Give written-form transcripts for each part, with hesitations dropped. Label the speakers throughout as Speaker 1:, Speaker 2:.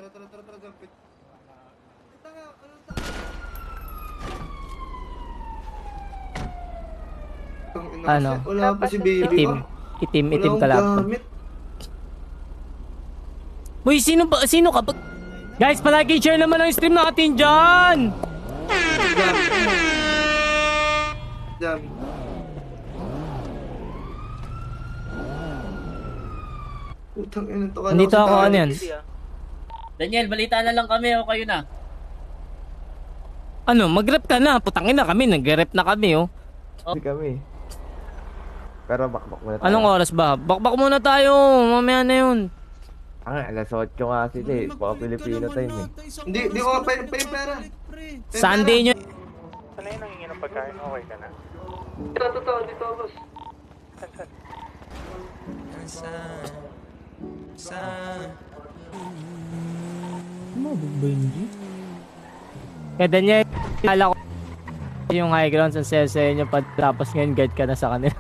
Speaker 1: Tara, gampit.
Speaker 2: Ano?
Speaker 1: Wala pa si baby ko.
Speaker 2: Itim kalapon. Uy, sino ka? Guys, palagi share naman ang stream natin dyan!
Speaker 1: Jam. Putang ina to.
Speaker 2: Nandito ako, ano yan?
Speaker 3: Daniel, balita na lang kami o kayo na?
Speaker 2: Ano, mag-rep ka na. Putangin na kami, nag-rep na kami, oh.
Speaker 4: Hindi kami. Pero bakbak muna tayo.
Speaker 2: Anong oras ba? Bakbak muna tayo. Mamaya na yun.
Speaker 4: Alas 8 nga sila eh. Baka Pilipino time eh.
Speaker 1: Hindi ko pa yung pera.
Speaker 2: Sunday nyo.
Speaker 5: Saan na yung nangingin ng pagkain? Okay ka na?
Speaker 1: Dito, boss.
Speaker 2: Kaya Daniel, kala ko yung high ground sa sese nyo tapos ngayon guide ka na sa kanila.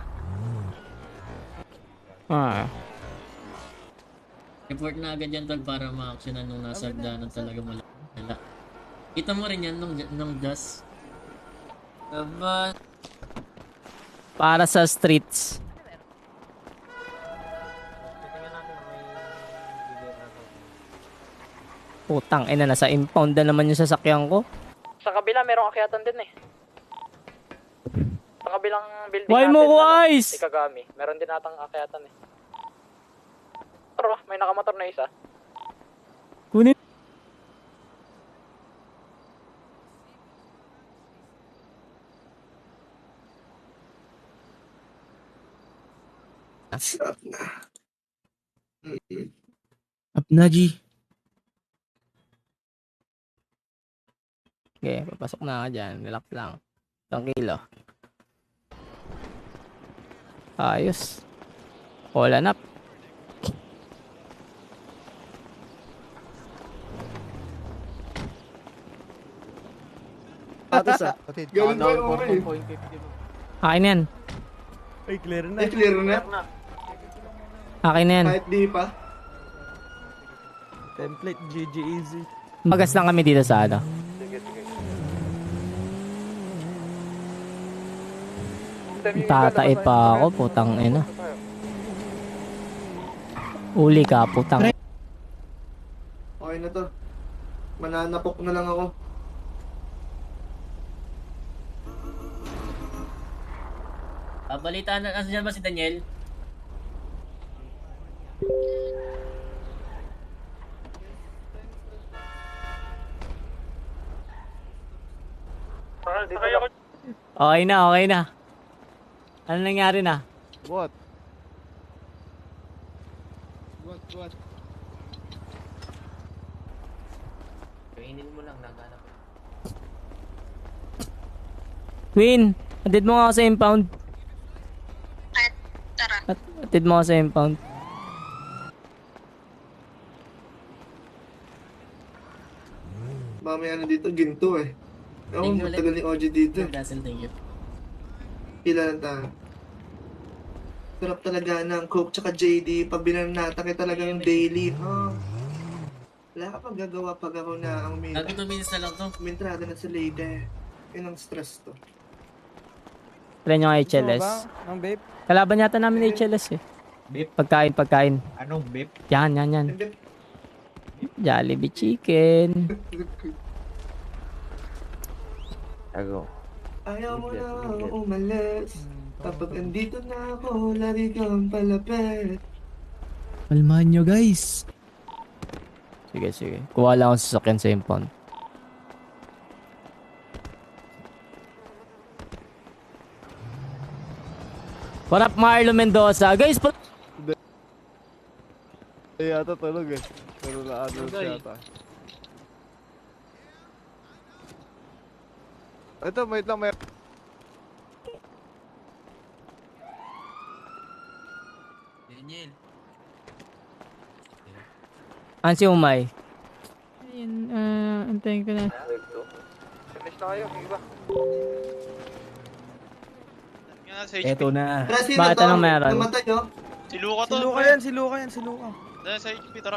Speaker 3: Report na agad yan tol para ma-actionan nung nasa hagdanan talaga mula. Kita mo rin yan nung dust. Aba.
Speaker 2: Para sa streets. Putang ina, nasa impound na naman yung sasakyan ko.
Speaker 6: Sa kabila, merong akyatan din eh. Sa kabilang building
Speaker 2: Why
Speaker 6: natin,
Speaker 2: mo ko ice?
Speaker 6: Ikagami. Meron din natang akyatan eh. Pero may nakamotor na isa.
Speaker 2: Kunin.
Speaker 7: Up na, G.
Speaker 2: Okay, papasok na ka dyan. Relax lang. Tranquilo. Ayos. All up.
Speaker 7: Atas ah.
Speaker 1: Galing ba yung
Speaker 2: Akin yan.
Speaker 7: Ay, clear na.
Speaker 1: Clear na.
Speaker 2: Akin yan.
Speaker 1: Kahit di pa.
Speaker 7: Template, GG easy.
Speaker 2: Magas lang kami dito sa ano. Tatay pa ako, putang ina. Uli ka, putang.
Speaker 1: Okay na to. Mananapok na lang ako.
Speaker 3: Balitaan na, nasa dyan ba si Daniel?
Speaker 2: Okay na. Ano nangyari na?
Speaker 4: What?
Speaker 3: Kainin mo lang, naghanap.
Speaker 2: Queen, atid mo nga ako sa impound.
Speaker 8: Tara.
Speaker 2: Atid mo ako sa impound.
Speaker 1: Mamaya na dito, ginto eh. Ako,
Speaker 3: Thank you ulit.
Speaker 1: matagal ni OG dito.
Speaker 3: Dazzle, thank you.
Speaker 1: Pila lang tayo. Sarap talaga ng Coke tsaka JD. Pag binanata kita talagang daily. Oh. Wala ka pag gagawa pag ako na ang
Speaker 3: Gago 2 minutes na lang to.
Speaker 1: mintrada na sa lady. Yun ang stress to.
Speaker 2: Try nyo nga HLS.
Speaker 7: Ang babe?
Speaker 2: Kalaban yata namin HLS eh.
Speaker 9: Beef?
Speaker 2: Pagkain.
Speaker 9: Anong beef?
Speaker 2: Yan.
Speaker 1: Hindi.
Speaker 2: Jollibee chicken.
Speaker 4: Ako.
Speaker 1: Ayaw mo na umalis. Kapag andito na ako, lagi kang palapit.
Speaker 7: Kalmahan nyo, guys.
Speaker 2: Sige. Kuha lang ako sa sasakyan sa impound. What up, Marlo Mendoza? Guys,
Speaker 4: Ay, yata tulog eh. Pero na-ano yata. Ito, wait lang. May...
Speaker 3: Daniel.
Speaker 2: si Umay? Ayun, antayin ko na.
Speaker 6: Finish na kayo, iba.
Speaker 7: Eto na.
Speaker 1: Pero sino
Speaker 2: Bakit
Speaker 1: to?
Speaker 2: anong meron?
Speaker 1: Namatay oh.
Speaker 5: Si Luka to.
Speaker 7: Si Luka yan.
Speaker 5: Dahil sa HP, tara.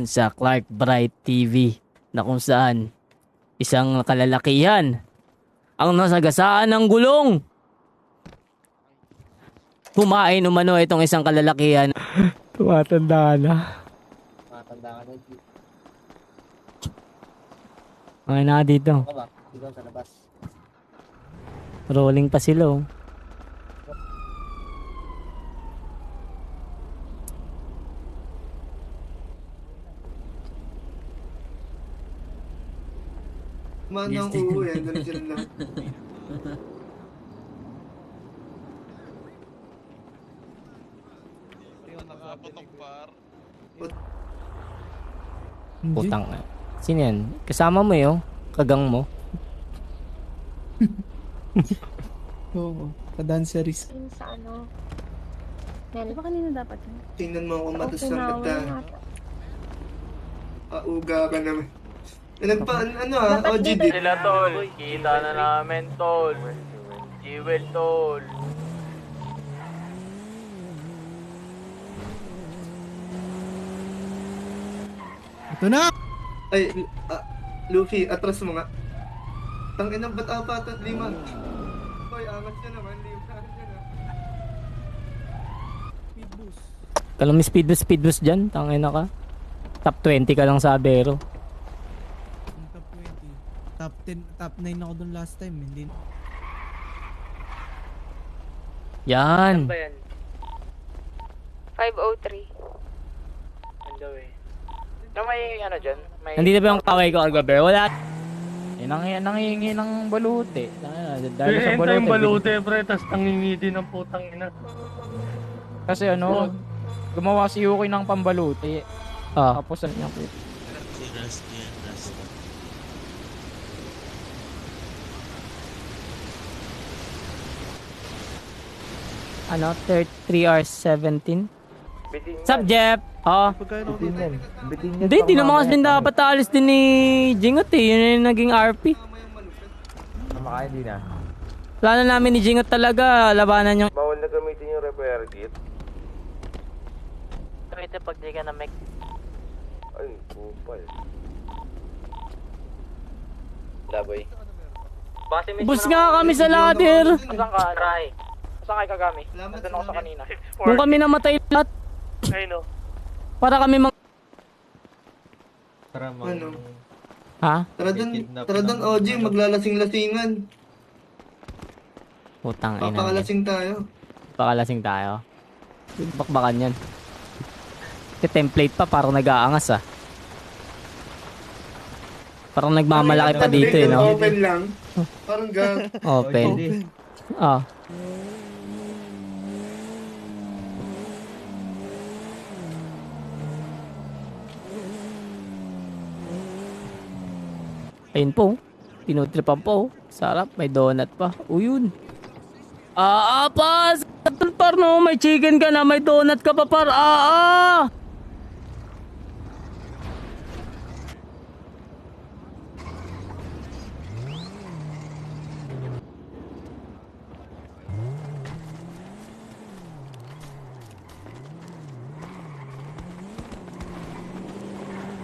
Speaker 2: sa Clark Bright TV na kung saan isang kalalakihan ang nasagasaan ng gulong. Kumain umano itong isang kalalakihan. Tumatanda na. Okay na dito. Rolling pa sila oh.
Speaker 1: Manang uuwi, ganun sila lang.
Speaker 2: Putang na. Sino yan? Kasama mo yun? Kagang mo?
Speaker 7: Oo, ka-danceries.
Speaker 8: Yun sa ano. Di ba kanina dapat yun?
Speaker 1: Tingnan mo kung matas
Speaker 8: Okay
Speaker 1: ng
Speaker 8: na,
Speaker 1: mata.
Speaker 8: wala na.
Speaker 1: Pauga ka naman. Ano OGD.
Speaker 9: Sila tol, kita na namin tol. Jewel tol.
Speaker 7: Ito na!
Speaker 1: Ay, Luffy, atras mo nga. Tangina, ba't apat at lima? Hoy, angat niya naman, lima niya na.
Speaker 2: Kalang may speed boost dyan. Tangina ka. Top 20 ka lang sa Abero.
Speaker 7: Top 20. Top 10, top 9 ako dun last time. Hindi.
Speaker 2: Yan.
Speaker 8: 503.
Speaker 6: Na may ano dyan? May...
Speaker 2: Nandito ba yung kaway ko, Algaber? Wala.
Speaker 6: Nangihingi ng balute.
Speaker 9: Dahil sa balute. Yung balute pre, tas nangingiti ng putang ina.
Speaker 6: Kasi ano, gumawa si Yuki ng pambalute.
Speaker 2: Ah.
Speaker 6: Tapos ano niya po.
Speaker 2: Ano? 3 hours 17? Sup, Jeff? Oo.
Speaker 4: Bitin yan. Bitin yan.
Speaker 2: Hindi, di naman kasi dapat alis din ni Jingot eh. Yun yung naging RP.
Speaker 4: Namakain din na.
Speaker 2: Plano namin ni Jingot talaga, labanan yung...
Speaker 4: Bawal na gamitin yung repair kit.
Speaker 9: Ito pag di ka na make.
Speaker 4: Ay, kupal.
Speaker 9: Laboy.
Speaker 2: Bus nga kami sa ladder.
Speaker 6: Saan ka?
Speaker 9: Try.
Speaker 6: Saan kayo kagami?
Speaker 1: Salamat,
Speaker 6: Nandun ako sa kanina.
Speaker 2: Kung kami namatay lahat,
Speaker 9: Ay no.
Speaker 2: para kami mag...
Speaker 1: Ano?
Speaker 2: Ha?
Speaker 1: Tara doon, OG, maglalasing-lasingan.
Speaker 2: Putang ina.
Speaker 1: Papakalasing tayo.
Speaker 2: Pakalasing tayo. Bakbakan yan. Template pa, parang nag-aangas ah. Parang nagmamalaki pa dito eh, no?
Speaker 1: Open lang. Parang
Speaker 2: Open. Ah. Ayun po. Tinutripan po. Sarap. May donut pa. Uyun. Pas! Par no, may chicken ka na. May donut ka pa par.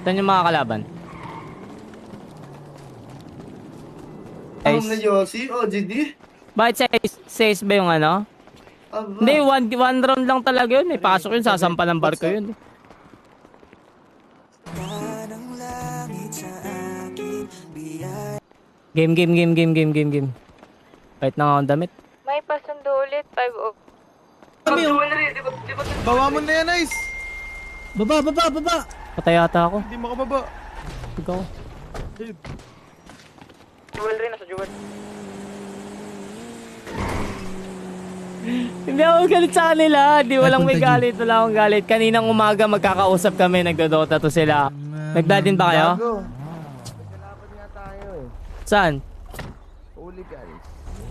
Speaker 2: Saan yung mga kalaban?
Speaker 1: Ang na Yossi, OGD.
Speaker 2: Bakit says ba yung ano?
Speaker 1: Aba.
Speaker 2: Hindi, one round lang talaga yun. Pasok yun, sasampa ng barko yun. Game. Kahit na ako ang damit.
Speaker 8: May pasundo ulit. 5
Speaker 7: Kami yung... Bawa mo na yan, Ice! Baba!
Speaker 2: Patay ata ako.
Speaker 7: Hindi makababa.
Speaker 2: Ikaw.
Speaker 6: Jewel rin, nasa Jewel.
Speaker 2: Hindi ako galit sa kanila. Di walang may galit. Wala akong galit. Kaninang umaga magkakausap kami. Nagdodota to sila. Nagdadin ba kayo?
Speaker 4: Gago. Nagkalaban nga tayo eh.
Speaker 2: Saan?
Speaker 4: Hooligan.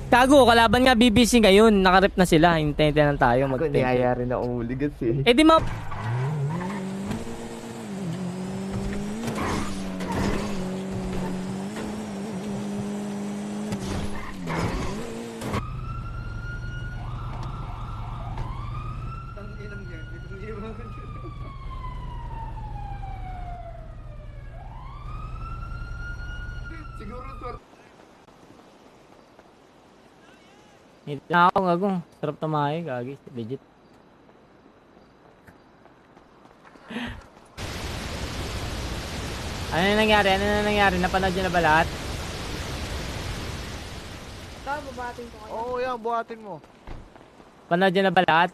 Speaker 2: Tago, kalaban nga BBC ngayon. Nakarip na sila. Hintayin lang tayo.
Speaker 4: Ako niyayari na hooligan eh.
Speaker 2: Eh di ma... Hit na ako, gagong. Sarap tamahe, gagi. Legit. Ano na nangyari? Ano na nangyari? Napanood nyo na ba lahat?
Speaker 8: Ito, babating ko kayo.
Speaker 9: Oo, yan, buhatin mo.
Speaker 2: Panood nyo na ba lahat?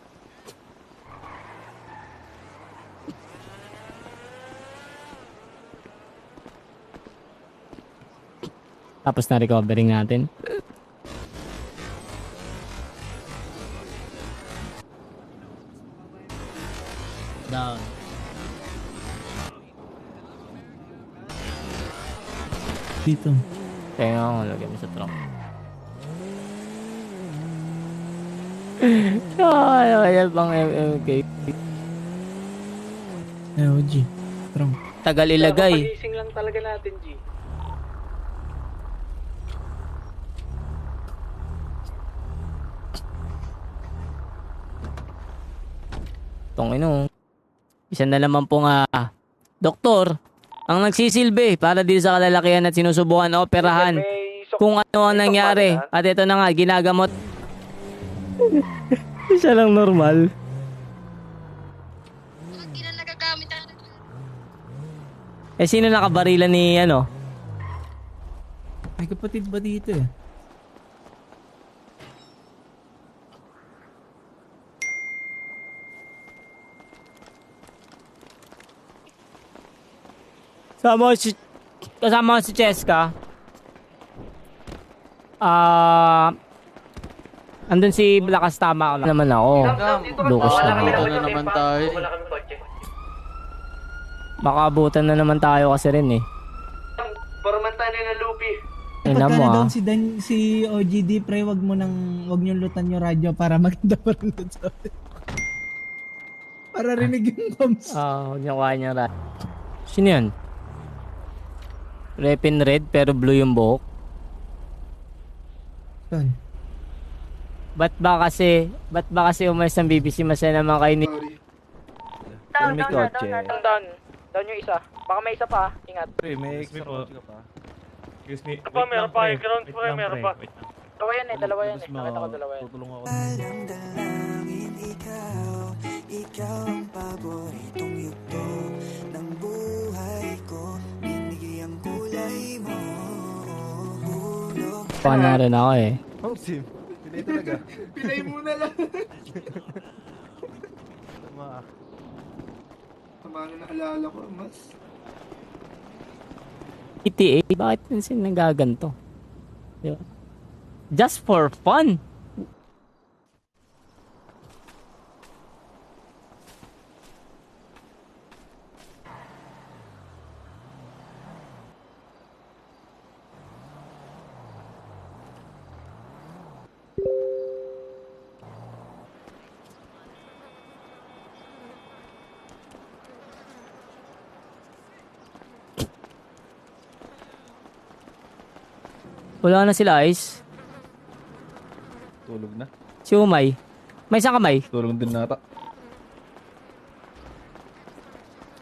Speaker 2: Tapos na recovering natin.
Speaker 3: Down.
Speaker 7: Dito.
Speaker 2: Kaya nga ako, lagyan mo sa truck. Ay, pang MMK.
Speaker 7: OG. Trump.
Speaker 2: Tagal ilagay.
Speaker 6: Pagising lang talaga natin, G.
Speaker 2: Tong ino. Isa na naman pong doktor ang nagsisilbi para dito sa kalalakihan at sinusubukan na operahan kung ano ang nangyari. At ito na nga, ginagamot. Siya lang normal.
Speaker 8: Hindi na nagagamit ang...
Speaker 2: Eh, sino nakabarilan ni ano?
Speaker 7: May kapatid ba dito eh?
Speaker 2: Kasama ko si Cheska. Andun si Lakas, tama ako naman ako. Lukos na dito.
Speaker 3: na naman tayo.
Speaker 2: Baka abutan na naman tayo kasi rin eh.
Speaker 1: Paramantana na Lupi.
Speaker 2: Ina mo
Speaker 7: doon si OGD, pre, wag niyong lutan yung radyo para maganda pa rin doon sa atin. Para rinig yung bombs.
Speaker 2: huwag niyo kuha niya rat. Sino yun? Repin red pero blue yung buhok.
Speaker 7: Saan?
Speaker 2: Ba't ba kasi umalis ng BBC masaya naman kayo ni...
Speaker 8: Down,
Speaker 4: May
Speaker 8: down na,
Speaker 4: kotse.
Speaker 8: down na, down.
Speaker 6: Down. Down yung isa. Baka may isa pa. Ingat.
Speaker 5: May excuse me.
Speaker 9: Pa, meron pa. Ground pa, meron pa.
Speaker 6: Dalawa yan eh, dalawa yan eh. Nakita ko dalawa yan.
Speaker 5: Tutulong ako.
Speaker 10: Ikaw ang paboritong yugto ng buhay ko. Binigay ang kulay mo. Hulog.
Speaker 2: Paano rin ako eh.
Speaker 4: Oh, Sim. Pinay talaga.
Speaker 1: Pinay muna lang.
Speaker 4: Tama.
Speaker 1: Tama na naalala ko, mas.
Speaker 2: ETA, bakit minsan nagaganto? Diba? Just for fun. Wala na sila, Ice.
Speaker 5: Tulog na.
Speaker 2: Si Umay. May isang kamay.
Speaker 5: Tulog din nata.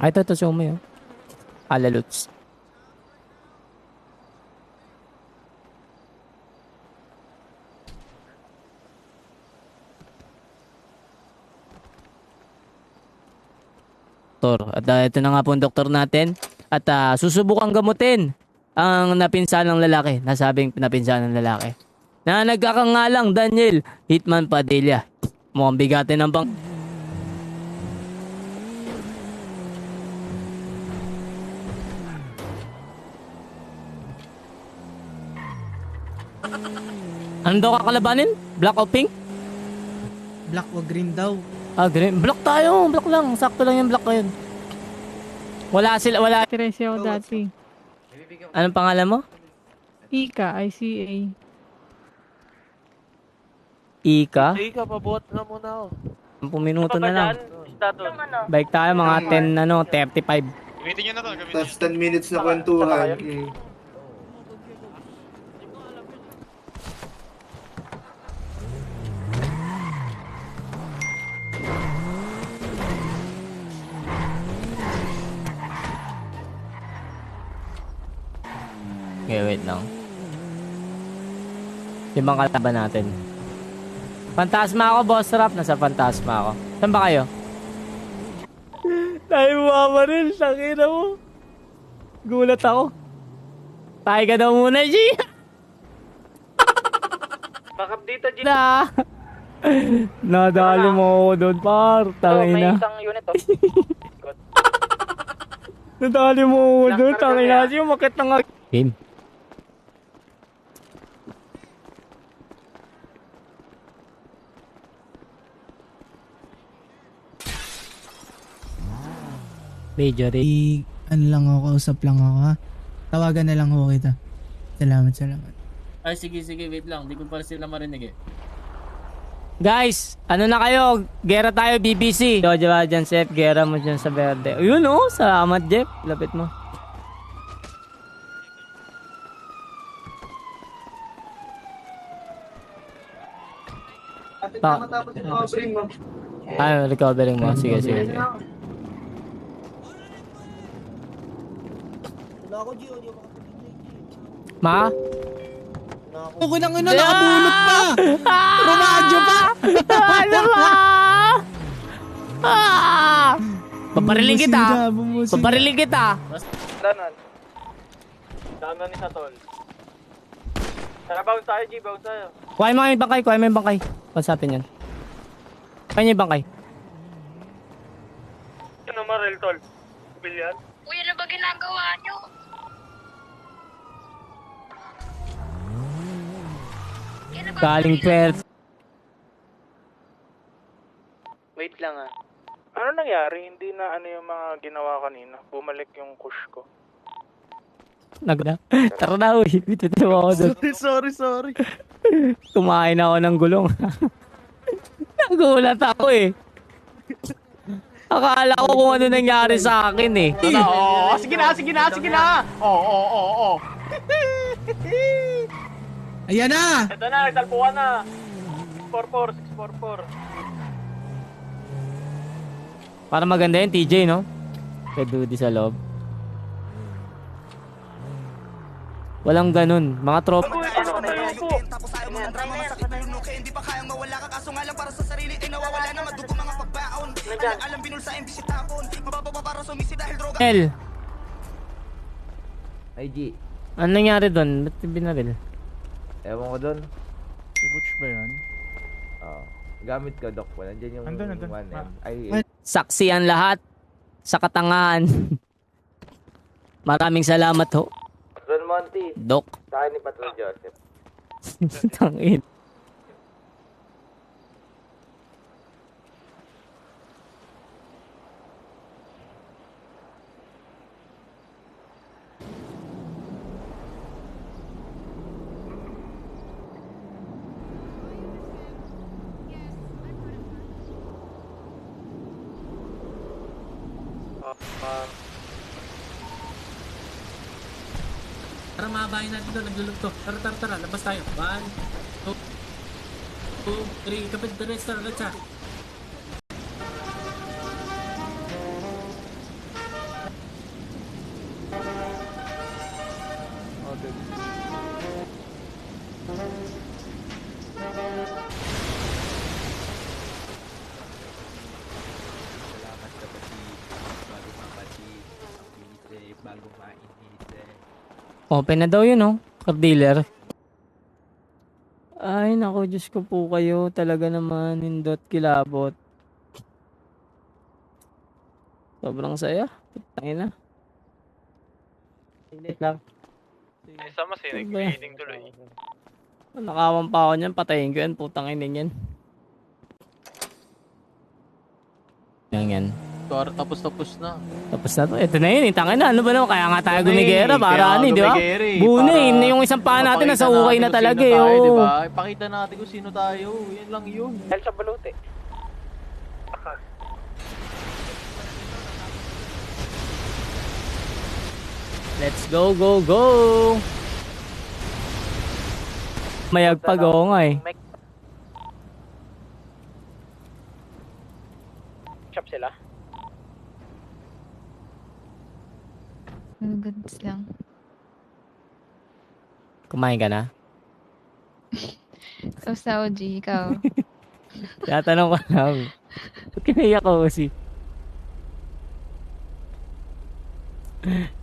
Speaker 2: Ay, ito si Umay. Oh. Alaluts. At ito na nga po ang doktor natin. At susubukan gamutin ang napinsanang lalaki. Nasabing napinsanang lalaki. Na nagkakangalang Daniel Hitman Padilla. Mukhang bigatin ng bang... Ano daw kakalabanin? Black o pink?
Speaker 7: Black o green daw.
Speaker 2: Green. Black tayo. Black lang. Sakto lang yung black ko yun. Wala sila. Wala.
Speaker 8: Teresa ako dati.
Speaker 2: Anong pangalan mo?
Speaker 8: Ika, ICA.
Speaker 2: Ika?
Speaker 9: Ika, pabuhat na muna ako.
Speaker 2: 10 minuto na lang.
Speaker 9: Status.
Speaker 2: Bike tayo mga 10, 35.
Speaker 9: Gamitin nyo na to.
Speaker 1: Tapos 10 minutes na kwentuhan.
Speaker 2: Okay, wait lang. Ibang kalaban natin. Fantasma ako, boss rap. Nasa Fantasma ako. Saan ba kayo? Tayo mama rin. Sakina mo. Gulat ako. Tayo ka daw muna, G.
Speaker 9: Bakap dito, G.
Speaker 2: Na. Nadali mo ako doon, par. Tangina.
Speaker 6: May isang unit to.
Speaker 2: Nadali mo ako doon. Tangina. Yung makit na nga. Game. Major
Speaker 7: Ano lang ako, kausap lang ako ha. Tawagan na lang ako kita. Salamat.
Speaker 3: Ay, sige, wait lang. Di ko pa sila marinig eh.
Speaker 2: Guys, ano na kayo? Gera tayo, BBC. Jojo ba dyan, Seth? Gera mo dyan sa Verde. Ayun oh, salamat, Jeff. Lapit mo.
Speaker 1: Kapit na matapos yung offering mo.
Speaker 2: Ay, recovering mo. Sige. Ma?
Speaker 7: Okay lang ina, nakabulot pa! Rumadyo pa!
Speaker 2: Ano ba? Papariling kita. Papariling kita.
Speaker 9: Danan ni Satol. Tara, bounce tayo, G. Bounce tayo.
Speaker 2: Kuhain mo yung bangkay. Pasapin yan. Kuhain niyo yung bangkay.
Speaker 9: Ano maril, tol? Bilyan?
Speaker 8: Uy, ano ba ginagawa nyo?
Speaker 2: Galing pwert.
Speaker 9: Wait lang ah.
Speaker 5: Ano nangyari? Hindi na ano yung mga ginawa kanina. Bumalik yung kush ko.
Speaker 2: Tara na, uy. Bitutin mo ako doon.
Speaker 5: Sorry.
Speaker 2: Kumain ako ng gulong. Nagulat ako eh. Akala ko kung ano nangyari sa akin eh.
Speaker 5: Oo, sige na. Oo.
Speaker 7: Ayan na!
Speaker 9: Ito na, nagtalpuan na. 644.
Speaker 2: Para maganda yung TJ, no? Kay Dudy sa loob. Walang ganun. Mga tropa.
Speaker 10: Tapos ayaw mga drama, masakit na yung nuke. Hindi pa kayang mawala ka, kaso nga lang para sa sarili ay nawawala na madugo mga pagbaon. Alam binulsa imbis itapon. Mababa para sumisi dahil droga.
Speaker 2: El,
Speaker 4: IG.
Speaker 2: ano nangyari doon? Ba't binaril?
Speaker 4: Ewan ko doon.
Speaker 5: Si Butch ba yan?
Speaker 4: Oo. Gamit ko, Doc. Nandiyan yung
Speaker 5: Andun.
Speaker 4: 1M. Ay,
Speaker 2: Saksi ang lahat sa katangahan. Maraming salamat ho,
Speaker 4: Don Monty.
Speaker 2: Doc.
Speaker 4: Sa akin ni Patrol Joseph.
Speaker 2: Tangin.
Speaker 3: Tara, mababayin natin doon. Naglulog to. Tara. Labas tayo. 1, 2, 3. Kapit the rest. Tara, let's ha.
Speaker 2: Open na daw yun, oh. Car dealer. Ay, naku, Diyos ko po kayo. Talaga naman, nindot kilabot. Sobrang saya. Tangin na. Hindi lang.
Speaker 9: Isa mas nag-bleeding tuloy.
Speaker 2: Nakawan pa ako niyan. Patayin ko yan. Putang ina yan. Yan.
Speaker 3: Tapos na.
Speaker 2: Tapos na to. Ito na yun. Tangin na. Ano ba naman? Kaya nga tayo gumigera. Para ano, di ba? Buna eh. Yung isang paa natin nasa ukay na talaga eh. Oh.
Speaker 3: Ipakita natin kung sino tayo. Yan lang yun.
Speaker 6: Dahil sa balute.
Speaker 2: Let's go. Mayagpag ako nga eh.
Speaker 6: Shop sila.
Speaker 8: Goods lang.
Speaker 2: Kumain ka na?
Speaker 8: Sa OG, ikaw.
Speaker 2: Tatanong ko lang. Ba't kinaiyak ko kasi?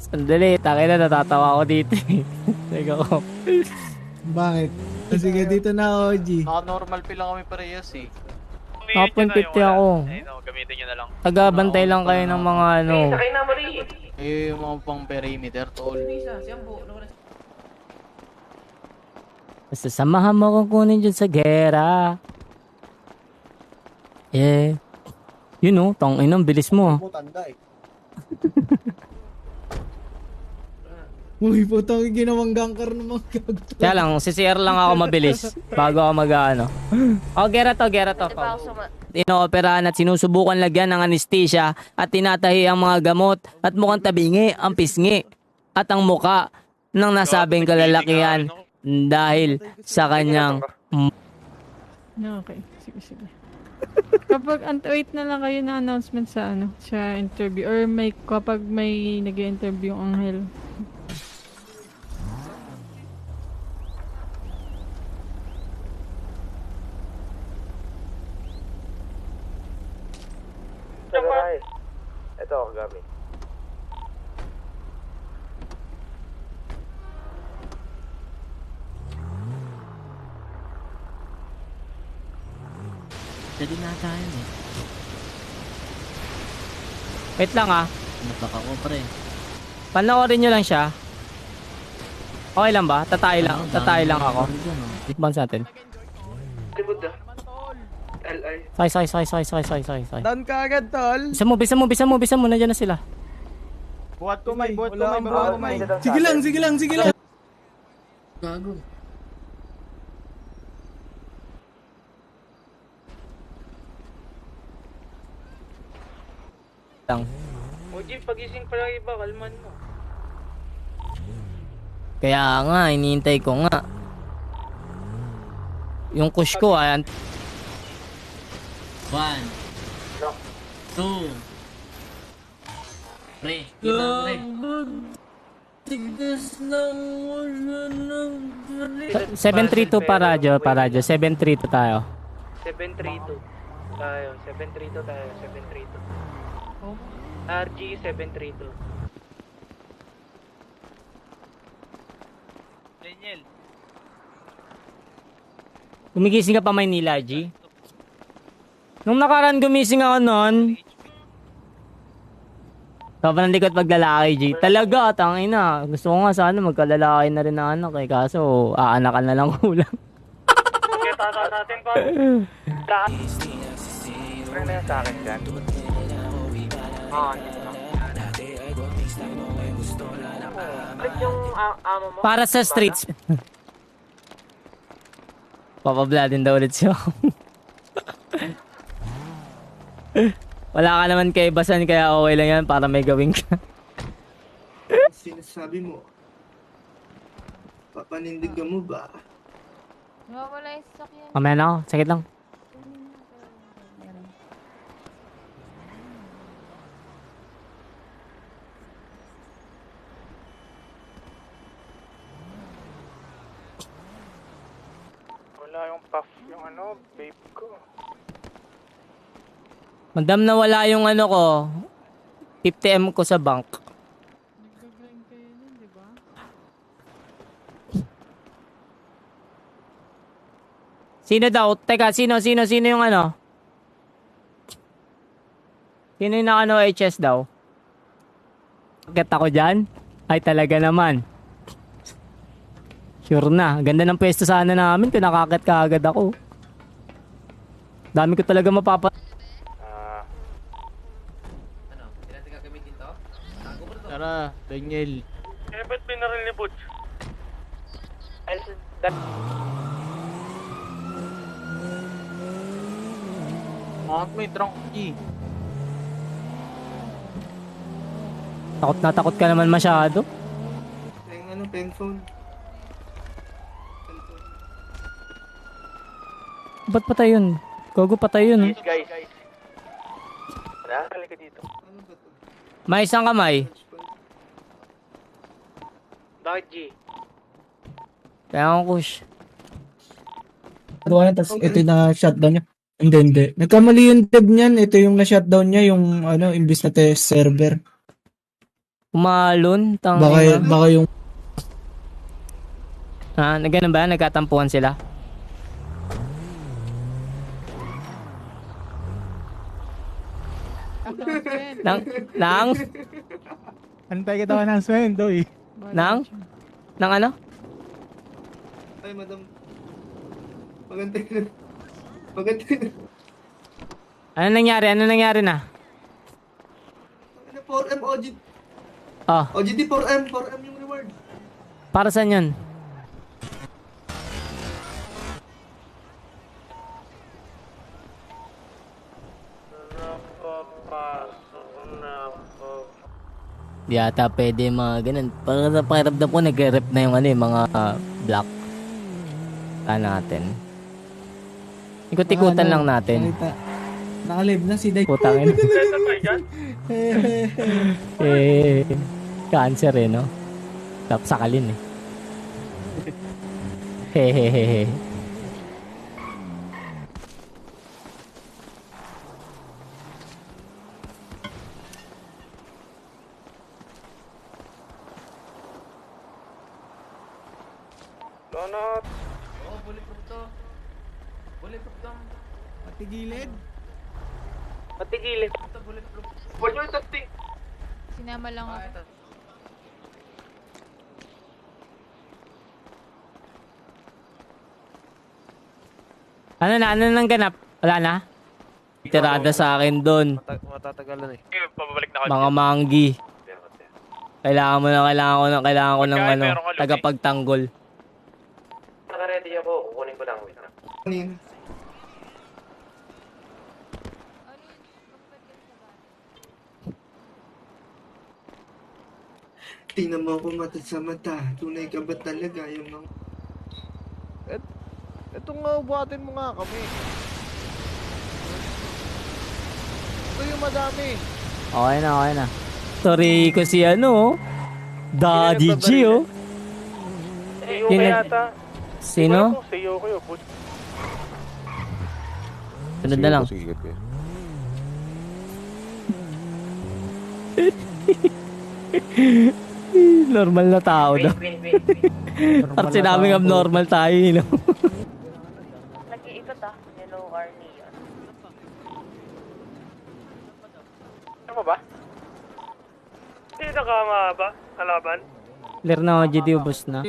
Speaker 2: Sandali, takin na natatawa ako dito eh. Teka ko.
Speaker 7: Bakit? Sige, dito na OG.
Speaker 9: Naka-normal pila kami parehas eh.
Speaker 2: Nakapunpiti ako.
Speaker 9: Gamitin nyo na lang.
Speaker 2: Tagabantay lang kayo ng mga ano.
Speaker 9: Eh, yung mga pang perimeter, tol.
Speaker 2: Basta samahan mo akong kunin dyan sa gera. Eh. Yun oh, tangin ang bilis mo.
Speaker 7: Uy, putang ginawang gangkar ng mga gago.
Speaker 2: Kaya lang, CCR lang ako mabilis bago ako mag-ano. Oh, gera to. Inooperahan at sinusubukan lagyan ng anesthesia at tinatahi ang mga gamot at mukhang tabingi ang pisngi at ang muka ng nasabing kalalakihan dahil sa kanyang
Speaker 6: Okay, sige. Kapag wait na lang kayo na announcement sa sa interview or kapag may nag-interview ang Angel.
Speaker 4: Ito, Gabi.
Speaker 3: Pwede na tayo eh.
Speaker 2: Wait lang ah.
Speaker 3: Napaka ko pre.
Speaker 2: Panoorin nyo lang siya. Okay lang ba? Tatay lang ako. Bounce natin.
Speaker 1: Libod ah. LI.
Speaker 2: Say.
Speaker 7: Down ka agad, tol.
Speaker 2: Bisa mo. Nandiyan na sila.
Speaker 9: Buhat ko may.
Speaker 7: Sige lang.
Speaker 3: Gago.
Speaker 2: Lang.
Speaker 5: OG, pagising pa lang iba, kalman mo.
Speaker 2: Kaya nga, iniintay ko nga. Yung kush ko ay
Speaker 3: 1 2 Pre, kita pre. Tigdas ng ulo ng pre.
Speaker 2: 732 pa radyo. 732 tayo.
Speaker 5: 732 tayo, 732. RG 732. Daniel.
Speaker 2: Gumigising ka pa Maynila, G? Nung nakaraan gumising ako noon. Sobrang likot maglalaki, G. Talaga, tangina. Gusto ko nga sana magkalalaki na rin na anak eh. Kaso, aanakan na lang kulang.
Speaker 5: Kita natin pa.
Speaker 4: Ano na yan sa akin dyan?
Speaker 2: Para sa streets. Papabladin daw ulit siya. Wala ka naman kay Basan kaya okay lang yan para may gawin ka.
Speaker 1: Sinasabi mo. Papanindigan mo ba?
Speaker 8: Wala yung sasakyan.
Speaker 2: Mamaya na ako. Sakit lang.
Speaker 5: Wala yung puff, yung vape ko.
Speaker 2: Madam na wala yung ko. 50M ko sa bank.
Speaker 6: Nag-grind kayo nun, di ba?
Speaker 2: Sino daw? Teka, sino yung Sino yung HS daw? Bakit ako dyan? Ay talaga naman. Sure na. Ganda ng pwesto sana namin. Pinakakit ka agad ako. Dami ko talaga mapapa...
Speaker 9: Tara, Daniel.
Speaker 5: Eh, ba't binaril ni Butch?
Speaker 9: Bakit may trunk key?
Speaker 2: Takot ka naman masyado.
Speaker 1: Peng phone.
Speaker 2: Ba't patay yun? Gogo patay yun.
Speaker 9: Guys. Halika dito.
Speaker 2: May isang kamay.
Speaker 5: Bakit, G?
Speaker 2: Kaya ako, Kush.
Speaker 7: Ano yan, tapos ito yung na-shutdown niya. Hindi. Nagkamali yung dev niyan. Ito yung na-shutdown niya, yung ano, imbis na test server.
Speaker 2: Umalon,
Speaker 7: Baka yung
Speaker 2: Ha, ganun ba? Nagkatampuhan sila? Nang?
Speaker 11: Antay kita ng sweldo eh.
Speaker 2: Nang ano?
Speaker 1: Ay, madam. Maganda yun. Maganda yun.
Speaker 2: Ano nangyari na?
Speaker 1: 4M OG.
Speaker 2: Oh,
Speaker 1: OGD 4M yung reward.
Speaker 2: para saan yun? Di ata pwede mga ganun. Para sa pakiramdam ko, nag-rep na yung mga block. Natin. Ikot-ikutan lang natin.
Speaker 7: Nakalive na si Day.
Speaker 2: Putangin. Cancer no? Sakalin Hehehehe.
Speaker 5: Donut.
Speaker 7: Patigilid.
Speaker 5: Huwag nyo testing.
Speaker 8: Sinama lang ako.
Speaker 2: Ano nang ganap? Wala na? Tirada sa akin doon.
Speaker 4: Matatagalan eh.
Speaker 5: Pabalik na
Speaker 2: Mga manggi. Kailangan ko ng tagapagtanggol.
Speaker 4: Naka-ready ako. Kukunin ko lang. Wait lang.
Speaker 1: Kanina. Tingnan mo ako mata sa mata. Tunay ka ba talaga yung mga...
Speaker 4: Ito nga, buhatin mo nga kami. Ito yung madami.
Speaker 2: Okay na. Sorry ko si Daddy G
Speaker 5: CEO
Speaker 2: Yun
Speaker 5: ka
Speaker 2: na-
Speaker 5: yata.
Speaker 2: Sino?
Speaker 5: CEO kayo.
Speaker 2: Sunod na lang. Normal na tao daw. At sinabing abnormal tayo,
Speaker 8: Nag-iikot Hello, Arnie.
Speaker 5: Ano ba? Hindi nakama ba? Kalaban?
Speaker 2: Clear na OGD, ubos na.